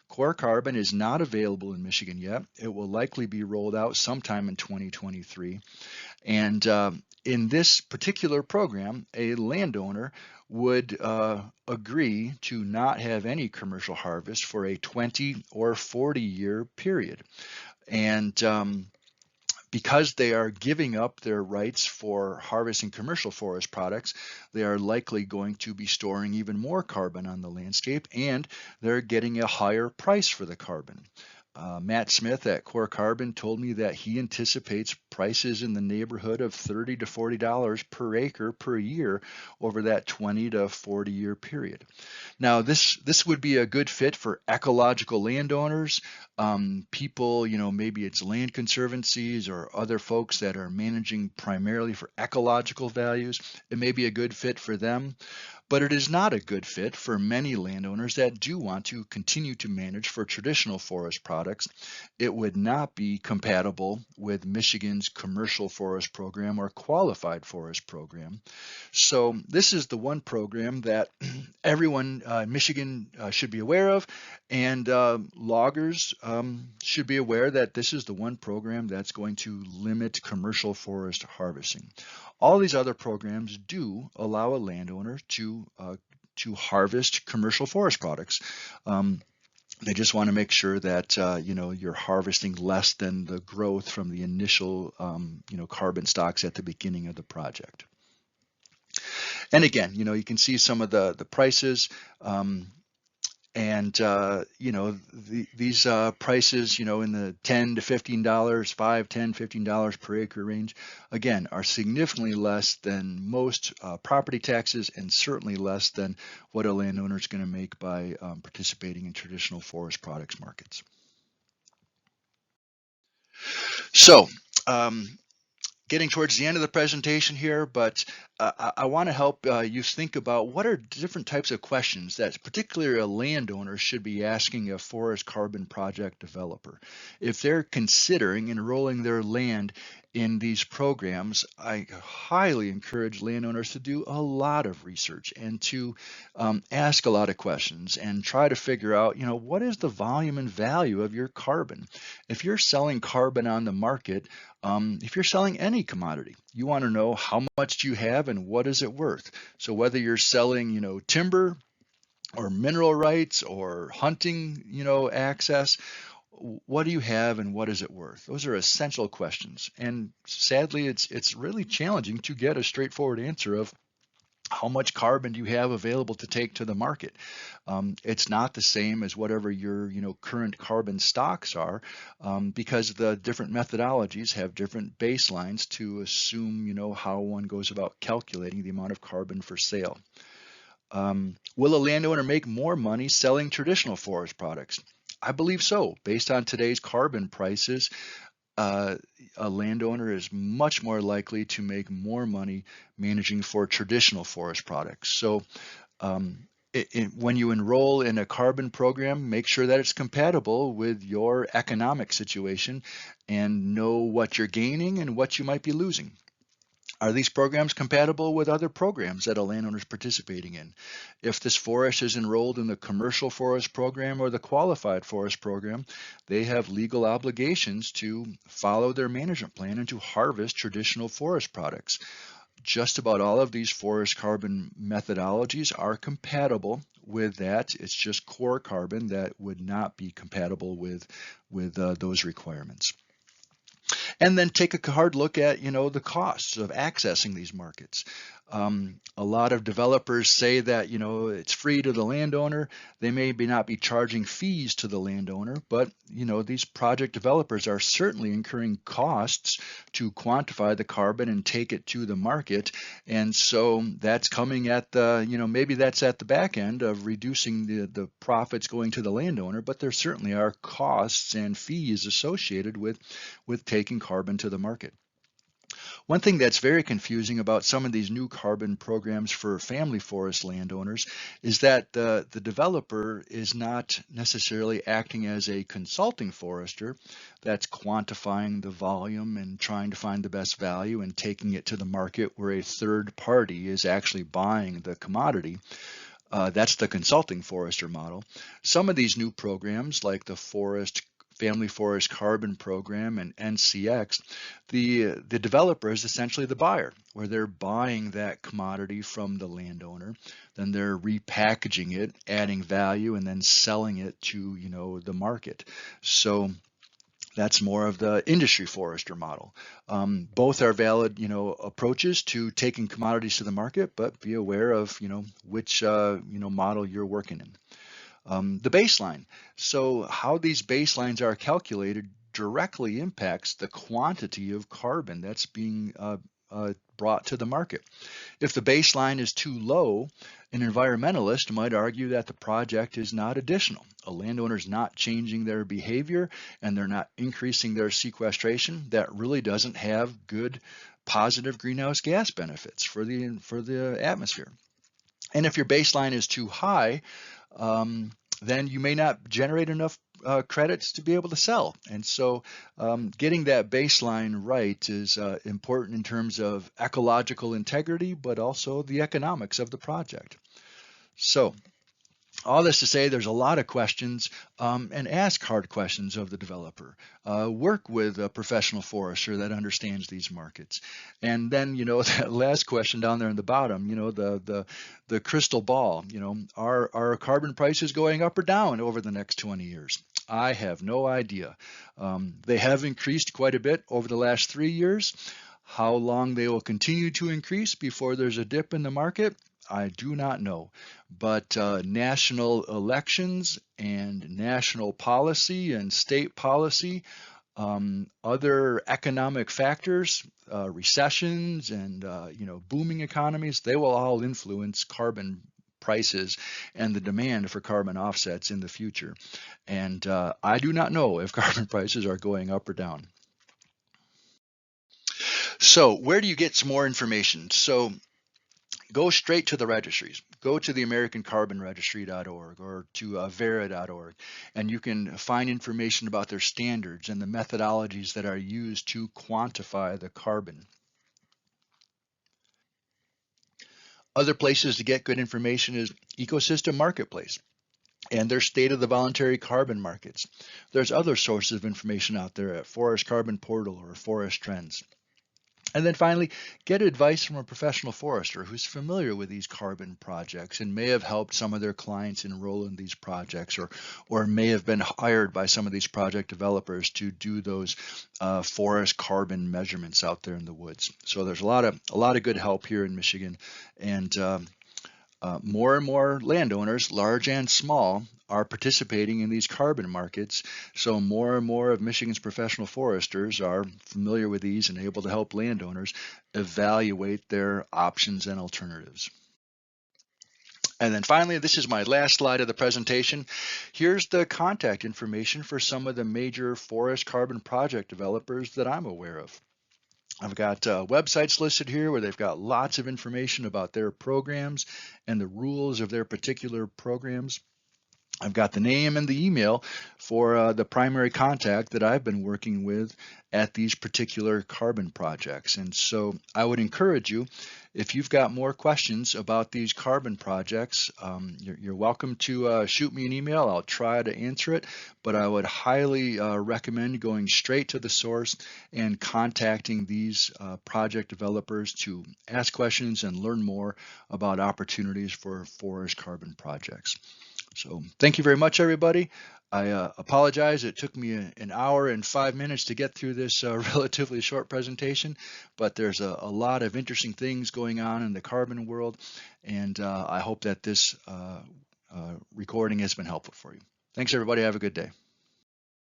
Core Carbon is not available in Michigan yet. It will likely be rolled out sometime in 2023. And in this particular program, a landowner would agree to not have any commercial harvest for a 20 or 40-year period. And because they are giving up their rights for harvesting commercial forest products, they are likely going to be storing even more carbon on the landscape, and they're getting a higher price for the carbon. Matt Smith at Core Carbon told me that he anticipates prices in the neighborhood of $30 to $40 per acre per year over that 20 to 40 year period. Now, this would be a good fit for ecological landowners, people, maybe it's land conservancies or other folks that are managing primarily for ecological values. It may be a good fit for them. But it is not a good fit for many landowners that do want to continue to manage for traditional forest products. It would not be compatible with Michigan's commercial forest program or qualified forest program. So this is the one program that everyone in Michigan should be aware of, and loggers should be aware that this is the one program that's going to limit commercial forest harvesting. All these other programs do allow a landowner to harvest commercial forest products. They just want to make sure that you're harvesting less than the growth from the initial carbon stocks at the beginning of the project. And again, you can see some of the prices. And these prices, in the $10 to $15, $5, $10, $15 per acre range, again, are significantly less than most property taxes, and certainly less than what a landowner is going to make by participating in traditional forest products markets. So, getting towards the end of the presentation here, but I want to help you think about what are different types of questions that particularly a landowner should be asking a forest carbon project developer. If they're considering enrolling their land in these programs, I highly encourage landowners to do a lot of research and to ask a lot of questions and try to figure out, what is the volume and value of your carbon? If you're selling carbon on the market, if you're selling any commodity, you want to know how much do you have and what is it worth. So whether you're selling, timber or mineral rights or hunting, access, what do you have and what is it worth? Those are essential questions. And sadly, it's really challenging to get a straightforward answer of how how much carbon do you have available to take to the market? It's not the same as whatever your current carbon stocks are, because the different methodologies have different baselines to assume how one goes about calculating the amount of carbon for sale. Will a landowner make more money selling traditional forest products? I believe so. Based on today's carbon prices, a landowner is much more likely to make more money managing for traditional forest products. So when you enroll in a carbon program, make sure that it's compatible with your economic situation and know what you're gaining and what you might be losing. Are these programs compatible with other programs that a landowner is participating in? If this forest is enrolled in the commercial forest program or the qualified forest program, they have legal obligations to follow their management plan and to harvest traditional forest products. Just about all of these forest carbon methodologies are compatible with that. It's just core carbon that would not be compatible with those requirements. And then take a hard look at, the costs of accessing these markets. A lot of developers say that, it's free to the landowner. They may not be charging fees to the landowner, but, these project developers are certainly incurring costs to quantify the carbon and take it to the market. And so that's coming at the, maybe that's at the back end of reducing the profits going to the landowner, but there certainly are costs and fees associated with taking carbon to the market. One thing that's very confusing about some of these new carbon programs for family forest landowners is that the developer is not necessarily acting as a consulting forester that's quantifying the volume and trying to find the best value and taking it to the market where a third party is actually buying the commodity. That's the consulting forester model. Some of these new programs, like the Family Forest Carbon Program and NCX, the developer is essentially the buyer, where they're buying that commodity from the landowner, then they're repackaging it, adding value, and then selling it to the market. So that's more of the industry forester model. Both are valid, approaches to taking commodities to the market, but be aware of, which, model you're working in. The baseline. So how these baselines are calculated directly impacts the quantity of carbon that's being brought to the market. If the baseline is too low, an environmentalist might argue that the project is not additional. A landowner is not changing their behavior and they're not increasing their sequestration. That really doesn't have good positive greenhouse gas benefits for the atmosphere. And if your baseline is too high, then you may not generate enough credits to be able to sell. And so getting that baseline right is important in terms of ecological integrity, but also the economics of the project. So all this to say, there's a lot of questions, and ask hard questions of the developer. Work with a professional forester that understands these markets. And then, that last question down there in the bottom, the crystal ball, are carbon prices going up or down over the next 20 years? I have no idea. They have increased quite a bit over the last 3 years. How long they will continue to increase before there's a dip in the market, I do not know, but national elections and national policy and state policy, other economic factors, recessions and booming economies, they will all influence carbon prices and the demand for carbon offsets in the future. And I do not know if carbon prices are going up or down. So where do you get some more information? So go straight to the registries. Go to the AmericanCarbonRegistry.org or to Verra.org, and you can find information about their standards and the methodologies that are used to quantify the carbon. Other places to get good information is Ecosystem Marketplace and their State of the Voluntary Carbon Markets. There's other sources of information out there at Forest Carbon Portal or Forest Trends. And then finally, get advice from a professional forester who's familiar with these carbon projects and may have helped some of their clients enroll in these projects, or may have been hired by some of these project developers to do those forest carbon measurements out there in the woods. So there's a lot of good help here in Michigan, and More and more landowners, large and small, are participating in these carbon markets. So more and more of Michigan's professional foresters are familiar with these and able to help landowners evaluate their options and alternatives. And then finally, this is my last slide of the presentation. Here's the contact information for some of the major forest carbon project developers that I'm aware of. I've got websites listed here where they've got lots of information about their programs and the rules of their particular programs. I've got the name and the email for the primary contact that I've been working with at these particular carbon projects. And so I would encourage you, if you've got more questions about these carbon projects, you're welcome to shoot me an email. I'll try to answer it, but I would highly recommend going straight to the source and contacting these project developers to ask questions and learn more about opportunities for forest carbon projects. So thank you very much, everybody. I apologize. It took me an hour and 5 minutes to get through this relatively short presentation, but there's a lot of interesting things going on in the carbon world, and I hope that this recording has been helpful for you. Thanks, everybody. Have a good day.